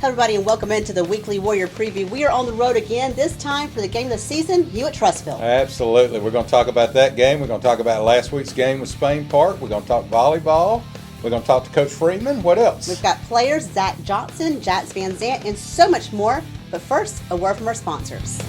Hello everybody and welcome into the Weekly Warrior Preview. We are on the road again, this time for the game of the season, Hewitt-Trussville. Absolutely. We're going to talk about that game. We're going to talk about last week's game with Spain Park. We're going to talk volleyball. We're going to talk to Coach Freeman. What else? We've got players, Zac Johnson, Jax Vanzandt, and so much more. But first, a word from our sponsors.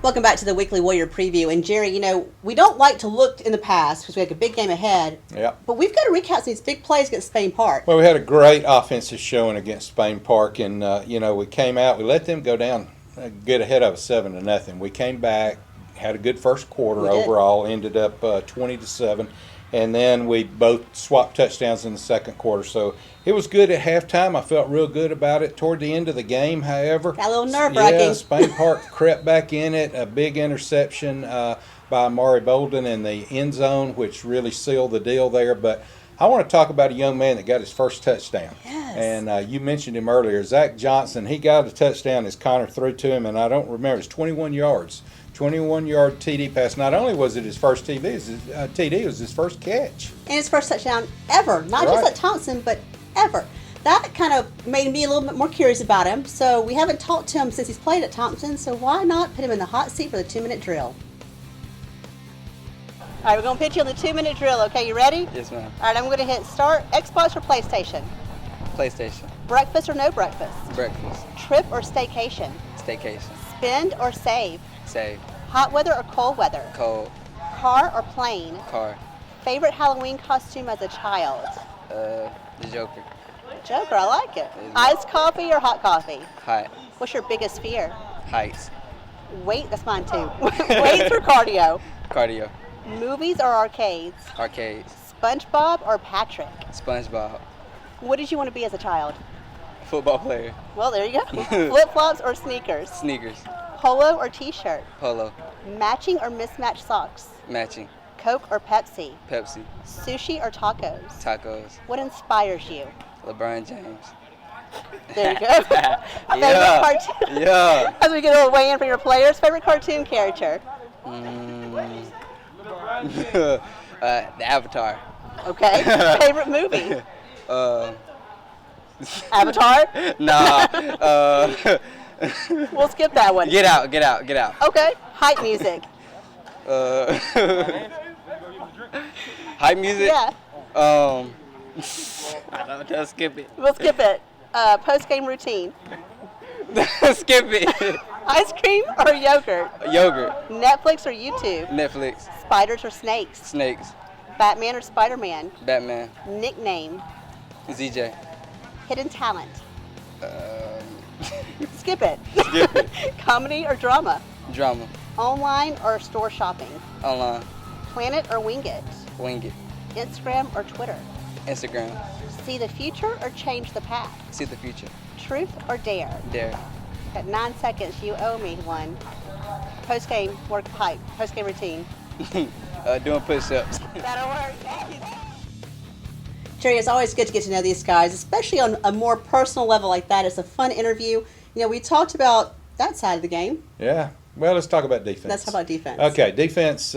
Welcome back to the Weekly Warrior Preview. And Jerry, you know, we don't like to look in the past because we have a big game ahead. Yep. But we've got to recap some of these big plays against Spain Park. Well, we had a great offensive showing against Spain Park, and we came out. We let them go down, get ahead of us 7-0. We came back, had a good first quarter overall, ended up 20-7, and then we both swapped touchdowns in the second quarter. So it was good at halftime. I felt real good about it. Toward the end of the game, however, Got a little nerve-wracking. Yeah, Spain Park crept back in it. A big interception by Amari Bolden in the end zone, which really sealed the deal there. But I want to talk about a young man that got his first touchdown. Yes. And you mentioned him earlier, Zac Johnson. He got a touchdown as Connor threw to him, and I don't remember, it was 21 yards. 21-yard TD pass. Not only was it his first TD, it was his first catch. And his first touchdown ever. Not just at Thompson, but ever. That kind of made me a little bit more curious about him. So we haven't talked to him since he's played at Thompson, so why not put him in the hot seat for the 2-minute drill? All right, we're going to put you on the 2-minute drill, okay? You ready? Yes, ma'am. All right, I'm going to hit start. Xbox or PlayStation? PlayStation. Breakfast or no breakfast? Breakfast. Trip or staycation? Staycation. Spend or save? Save. Hot weather or cold weather? Cold. Car or plane? Car. Favorite Halloween costume as a child? The Joker. Joker, I like it. Iced coffee or hot coffee? Hot. What's your biggest fear? Heights. Weight, that's mine too. Weights or cardio? Cardio. Movies or arcades? Arcades. SpongeBob or Patrick? SpongeBob. What did you want to be as a child? Football player. Well, there you go. Flip-flops or sneakers? Sneakers. Polo or t-shirt? Polo. Matching or mismatched socks? Matching. Coke or Pepsi? Pepsi. Sushi or tacos? Tacos. What inspires you? LeBron James. There you go. Favorite cartoon? Yeah. As we get a little weigh in for your players, favorite cartoon character? The Avatar. Okay. Favorite movie? Uh, Avatar? Nah. We'll skip that one. Get out. Get out. Get out. Okay. Hype music? Hype music? Yeah. I don't know. Skip it. We'll skip it. Post-game routine? Skip it. Ice cream or yogurt? Yogurt. Netflix or YouTube? Netflix. Spiders or snakes? Snakes. Batman or Spider-Man? Batman. Nickname? ZJ. Hidden talent? Skip it. Skip it. Comedy or drama? Drama. Online or store shopping? Online. Planet or wing it? Wing it. Instagram or Twitter? Instagram. See the future or change the past? See the future. Truth or dare? Dare. At 9 seconds, you owe me one. Post-game work pipe. Post-game routine. Doing push-ups. That'll work. Thank you. Jerry, it's always good to get to know these guys, especially on a more personal level like that. It's a fun interview. You know, we talked about that side of the game. Yeah. Well, let's talk about defense. Let's talk about defense. Okay, defense.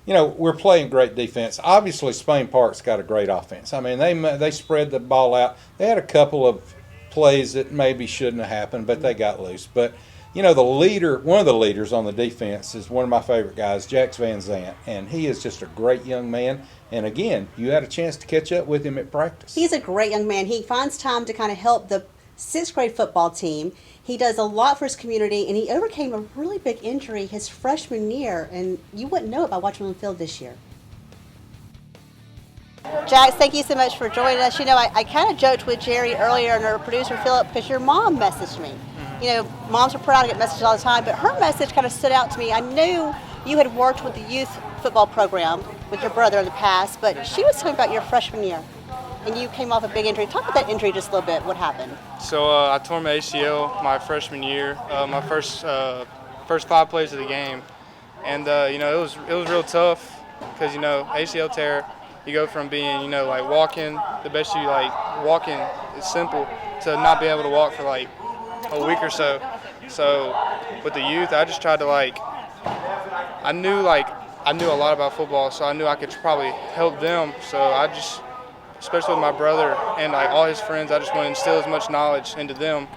We're playing great defense. Obviously, Spain Park's got a great offense. I mean, they spread the ball out. They had a couple of plays that maybe shouldn't have happened, but they got loose. But You know, one of the leaders on the defense is one of my favorite guys, Jax Vanzandt, and he is just a great young man. And again, you had a chance to catch up with him at practice. He's a great young man. He finds time to kind of help the sixth grade football team. He does a lot for his community, and he overcame a really big injury his freshman year, and you wouldn't know it by watching him on the field this year. Jax, thank you so much for joining us. You know, I kind of joked with Jerry earlier and our producer Philip because your mom messaged me. You know, moms are proud to get messages all the time, but her message kind of stood out to me. I knew you had worked with the youth football program with your brother in the past, but she was talking about your freshman year, and you came off a big injury. Talk about that injury just a little bit. What happened? So I tore my ACL my freshman year, my first 5 plays of the game, and you know, it was real tough because, you know, ACL tear, you go from being, you know, like walking the best you like walking is simple to not be able to walk for like a week or so. So with the youth, I just tried to I knew a lot about football, so I knew I could probably help them. So I just, especially with my brother and like all his friends, I just wanted to instill as much knowledge into them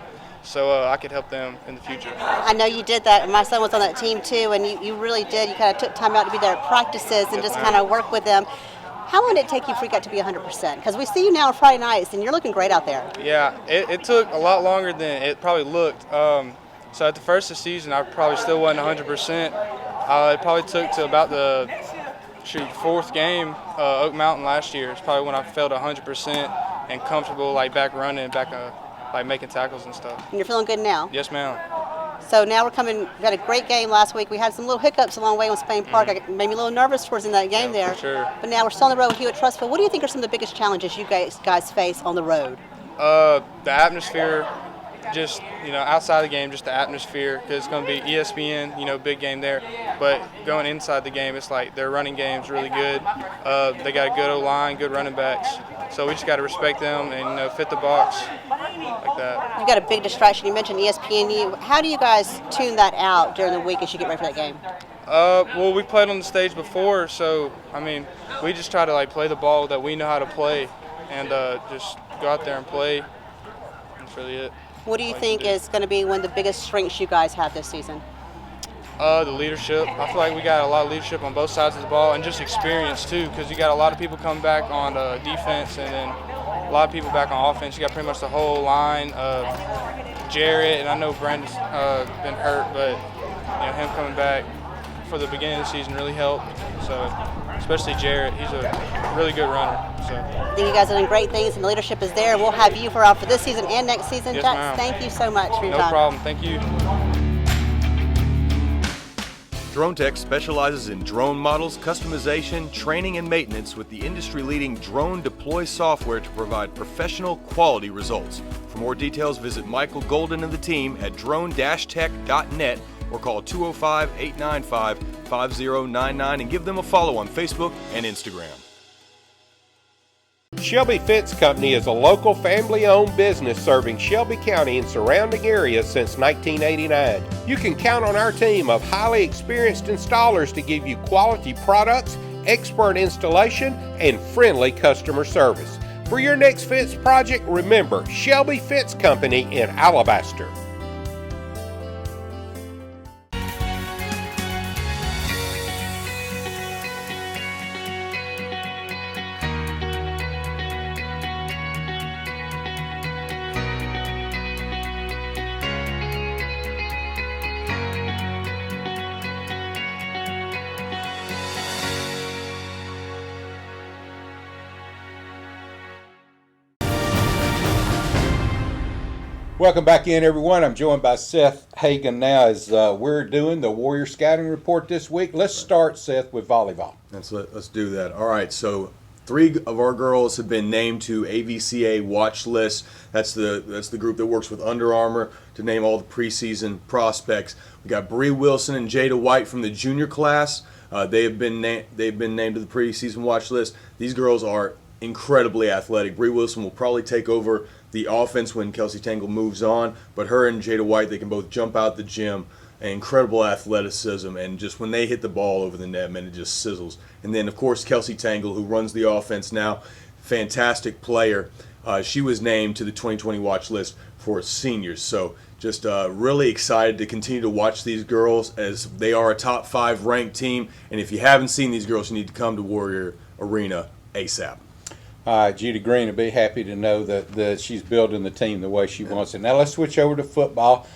so I could help them in the future. I know you did that, and my son was on that team too, and you really did. You kind of took time out to be there at practices and just kind of work with them. How long did it take you for you got to be 100%? Because we see you now on Friday nights, and you're looking great out there. Yeah, it took a lot longer than it probably looked. So at the first of the season, I probably still wasn't 100%. It probably took to about the 4th game, Oak Mountain last year. It's probably when I felt 100% and comfortable, like back running, back like making tackles and stuff. And you're feeling good now? Yes, ma'am. So now we had a great game last week. We had some little hiccups along the way on Spain Park. It made me a little nervous towards the end of that game there. For sure. But now we're still on the road with Hewitt-Trussville. What do you think are some of the biggest challenges you guys face on the road? The atmosphere, just, you know, outside the game, just the atmosphere, because it's going to be ESPN, you know, big game there. But going inside the game, it's like their running game's really good. They got a good O-line, good running backs. So we just got to respect them and, you know, fit the box like that. You got a big distraction. You mentioned ESPN. How do you guys tune that out during the week as you get ready for that game? Well, we played on the stage before, so, I mean, we just try to, like, play the ball that we know how to play and just go out there and play. That's really it. What do you think is going to be one of the biggest strengths you guys have this season? The leadership. I feel like we got a lot of leadership on both sides of the ball, and just experience too, because you got a lot of people coming back on defense, and then a lot of people back on offense. You got pretty much the whole line. Jarrett, and I know Brandon's been hurt, but, you know, him coming back for the beginning of the season really helped. So, especially Jarrett, he's a really good runner. So I think you guys are doing great things, and the leadership is there. We'll have you around for this season and next season. Yes, Jax, ma'am. thank you so much for your No time. problem. Thank you. Drone Tech specializes in drone models, customization, training, and maintenance with the industry-leading Drone Deploy software to provide professional, quality results. For more details, visit Michael Golden and the team at drone-tech.net or call 205-895-5099 and give them a follow on Facebook and Instagram. Shelby Fence Company is a local family-owned business serving Shelby County and surrounding areas since 1989. You can count on our team of highly experienced installers to give you quality products, expert installation, and friendly customer service. For your next fence project, remember Shelby Fence Company in Alabaster. Welcome back in, everyone. I'm joined by Seth Hagan now as we're doing the Warrior Scouting Report this week. Let's start, Seth, with volleyball. Let's do that. All right, so 3 of our girls have been named to AVCA watch list. That's the group that works with Under Armour to name all the preseason prospects. We got Bree Wilson and Jada White from the junior class. They've been named to the preseason watch list. These girls are incredibly athletic. Bree Wilson will probably take over the offense when Kelsey Tangle moves on, but her and Jada White, they can both jump out the gym. Incredible athleticism, and just when they hit the ball over the net, man, it just sizzles. And then, of course, Kelsey Tangle, who runs the offense now, fantastic player. she was named to the 2020 watch list for seniors. So just really excited to continue to watch these girls as they are a top 5 ranked team. And if you haven't seen these girls, you need to come to Warrior Arena ASAP. Judy Green will be happy to know that she's building the team the way she wants it. Now let's switch over to football.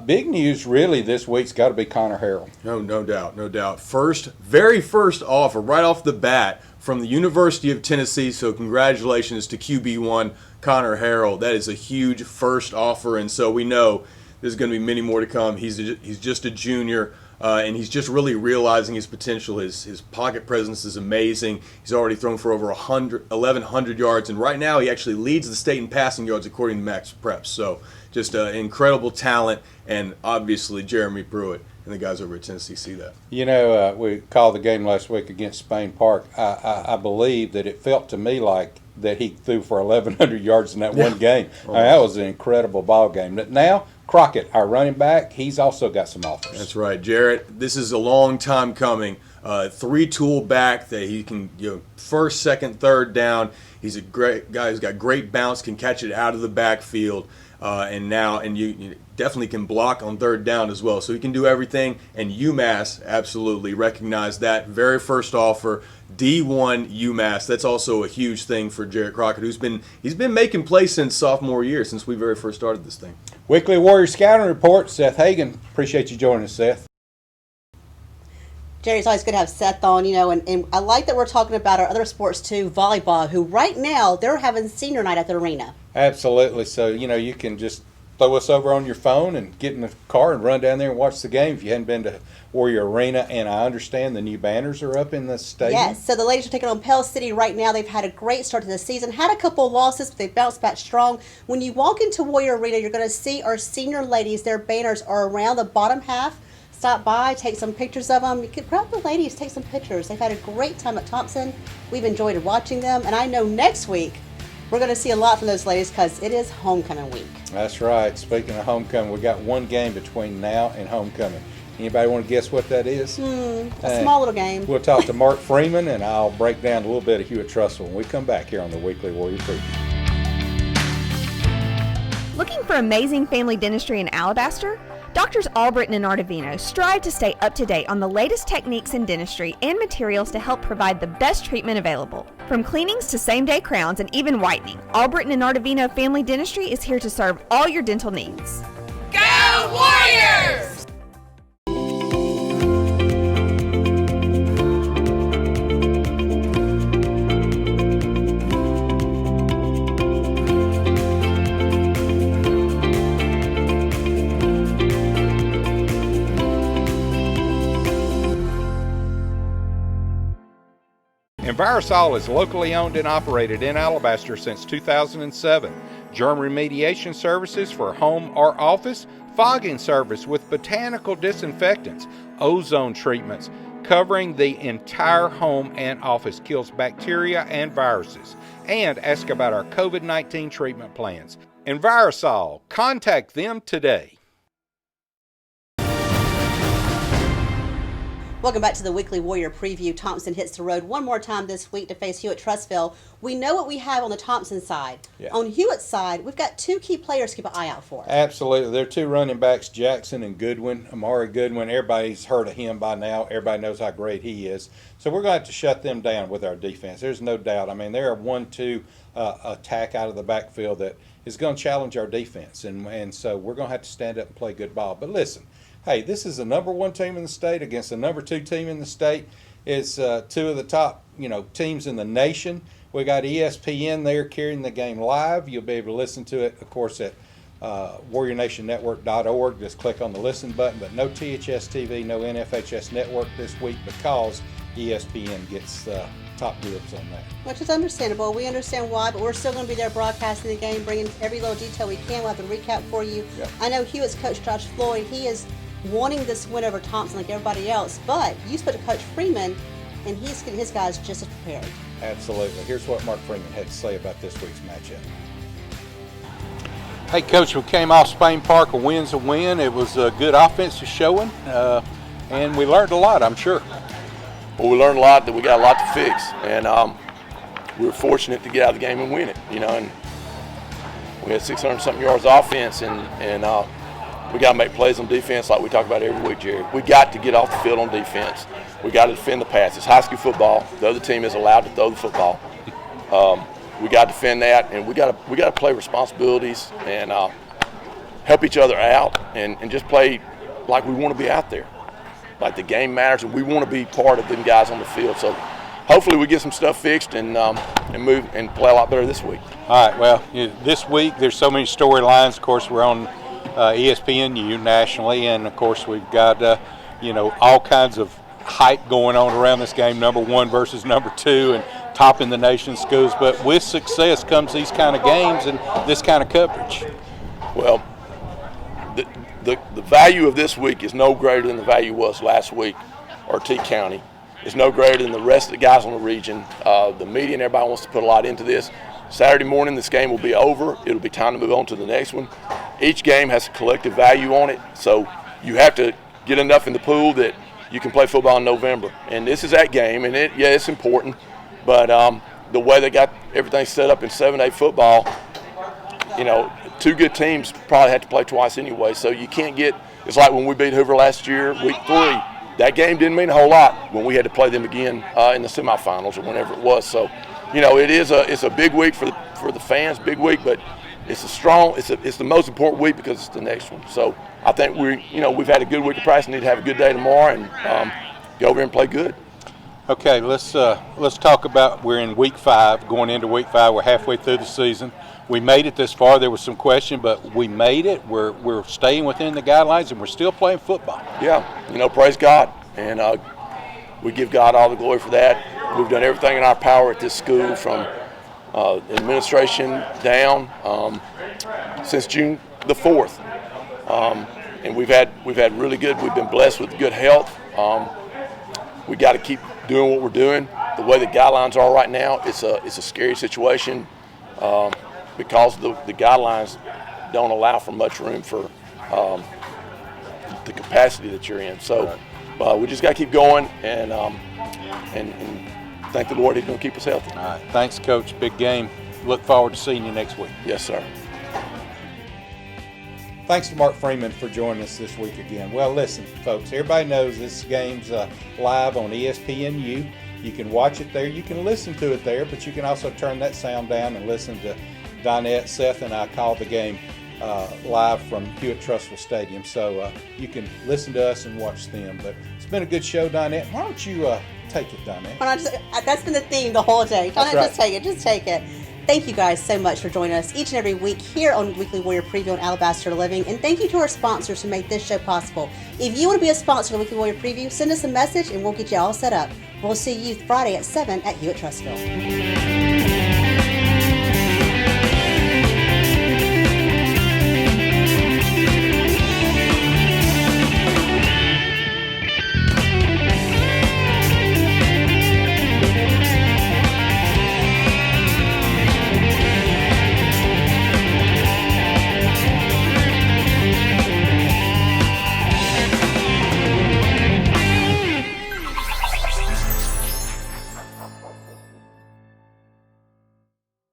Big news really this week's got to be Connor Harrell. No doubt. Very first offer right off the bat from the University of Tennessee. So congratulations to QB1 Connor Harrell. That is a huge first offer, and so we know there's going to be many more to come. He's just a junior. And he's just really realizing his potential. His pocket presence is amazing. He's already thrown for over 1,100 yards, and right now he actually leads the state in passing yards according to Max Preps. So just incredible talent, and obviously Jeremy Pruitt and the guys over at Tennessee see that. You know, we called the game last week against Spain Park. I believe that it felt to me like that he threw for 1,100 yards in that one game. That was an incredible ball game. But now Crockett, our running back, he's also got some offers. That's right, Jarrett. This is a long time coming. 3-tool back that he can, first, second, third down. He's a great guy who's got great bounce, can catch it out of the backfield, and you definitely can block on third down as well. So he can do everything, and UMass absolutely recognized that. Very first offer, D1 UMass. That's also a huge thing for Jarrett Crockett, he's been making plays since sophomore year, since we very first started this thing. Weekly Warrior Scouting Report, Seth Hagan. Appreciate you joining us, Seth. Jerry, it's always good to have Seth on, and I like that we're talking about our other sports too, volleyball, who right now they're having senior night at the arena. Absolutely. So, you can just throw us over on your phone and get in the car and run down there and watch the game if you hadn't been to Warrior Arena. And I understand the new banners are up in the stadium. Yes, so the ladies are taking on Pell City right now. They've had a great start to the season, had a couple of losses, but they've bounced back strong. When you walk into Warrior Arena, you're going to see our senior ladies. Their banners are around the bottom half. Stop by, take some pictures of them. You could probably, ladies, take some pictures. They've had a great time at Thompson. We've enjoyed watching them, and I know next week we're going to see a lot from those ladies because it is homecoming week. That's right. Speaking of homecoming, we got one game between now and homecoming. Anybody want to guess what that is? A small little game. We'll talk to Mark Freeman, and I'll break down a little bit of Hewitt-Trussville when we come back here on the Weekly Warrior Preview. Looking for amazing family dentistry in Alabaster? Doctors Albritton and Artavino strive to stay up to date on the latest techniques in dentistry and materials to help provide the best treatment available. From cleanings to same-day crowns and even whitening, Albritton and Artavino Family Dentistry is here to serve all your dental needs. Go Warriors! Envirosol is locally owned and operated in Alabaster since 2007. Germ remediation services for home or office, fogging service with botanical disinfectants, ozone treatments, covering the entire home and office, kills bacteria and viruses. And ask about our COVID-19 treatment plans. Envirosol, contact them today. Welcome back to the Weekly Warrior Preview. Thompson hits the road one more time this week to face Hewitt-Trussville. We know what we have on the Thompson side. Yeah. On Hewitt's side, we've got 2 key players to keep an eye out for. Absolutely. There are 2 running backs, Jackson and Goodwin. Amari Goodwin, everybody's heard of him by now. Everybody knows how great he is. So we're going to have to shut them down with our defense. There's no doubt. I mean, they're a 1-2 attack out of the backfield that is going to challenge our defense. And so we're going to have to stand up and play good ball. But listen, hey, this is the number 1 team in the state against the number 2 team in the state. It's 2 of the top, teams in the nation. We got ESPN there carrying the game live. You'll be able to listen to it, of course, at WarriorNationNetwork.org. Just click on the listen button. But no THS TV, no NFHS Network this week because ESPN gets top dibs on that. Which is understandable. We understand why, but we're still going to be there broadcasting the game, bringing every little detail we can. We'll have a recap for you. Yep. I know Hewitt's coach, Josh Floyd, he is wanting this win over Thompson like everybody else, but you spoke to Coach Freeman, and he's getting his guys just as prepared. Absolutely. Here's what Mark Freeman had to say about this week's matchup. Hey, Coach, we came off Spain Park. A win's a win. It was a good offensive showing, and we learned a lot, I'm sure. Well, we learned a lot that we got a lot to fix, and we were fortunate to get out of the game and win it, and We had 600-something yards offense, and we got to make plays on defense like we talk about every week, Jerry. We got to get off the field on defense. We got to defend the pass. It's high school football. The other team is allowed to throw the football. We got to defend that, and we got to play responsibilities and help each other out, and just play like we want to be out there. Like the game matters, and we want to be part of them guys on the field. So hopefully we get some stuff fixed and move and play a lot better this week. All right, well, this week there's so many storylines. Of course, we're on ESPNU nationally, and of course we've got all kinds of hype going on around this game, number 1 versus number 2, and topping the nation's schools. But with success comes these kind of games and this kind of coverage. Well, the value of this week is no greater than the value was last week, or T County. It's no greater than the rest of the guys on the region. The media and everybody wants to put a lot into this. Saturday morning, this game will be over. It'll be time to move on to the next one. Each game has a collective value on it, so you have to get enough in the pool that you can play football in November. And this is that game, and it's important. But the way they got everything set up in 7A football, 2 good teams probably had to play twice anyway. So you can't get – it's like when we beat Hoover last year, week 3. That game didn't mean a whole lot when we had to play them again in the semifinals or whenever it was. So, it's a big week for the fans, big week, but it's the most important week because it's the next one. So I think we've had a good week of practice, need to have a good day tomorrow and go over and play good. Okay, let's talk about, we're in week 5, going into week 5. We're halfway through the season. We made it this far. There was some question, but we made it. We're staying within the guidelines, and we're still playing football. Yeah, praise God, and we give God all the glory for that. We've done everything in our power at this school, from administration down, since June the 4th, and we've had really good. We've been blessed with good health. We got to keep doing what we're doing. The way the guidelines are right now, it's a scary situation. Because the guidelines don't allow for much room for the capacity that you're in. So we just got to keep going and thank the Lord He's going to keep us healthy. All right. Thanks, Coach. Big game. Look forward to seeing you next week. Yes, sir. Thanks to Mark Freeman for joining us this week again. Well, listen, folks, everybody knows this game's live on ESPNU. You can watch it there. You can listen to it there, but you can also turn that sound down and listen to Donette, Seth, and I called the game live from Hewitt-Trussville Stadium. So you can listen to us and watch them. But it's been a good show, Donette. Why don't you take it, Donette? That's been the theme the whole day. That's right. Just take it. Thank you guys so much for joining us each and every week here on Weekly Warrior Preview on Alabaster Living. And thank you to our sponsors who make this show possible. If you want to be a sponsor of Weekly Warrior Preview, send us a message and we'll get you all set up. We'll see you Friday at 7 at Hewitt-Trussville.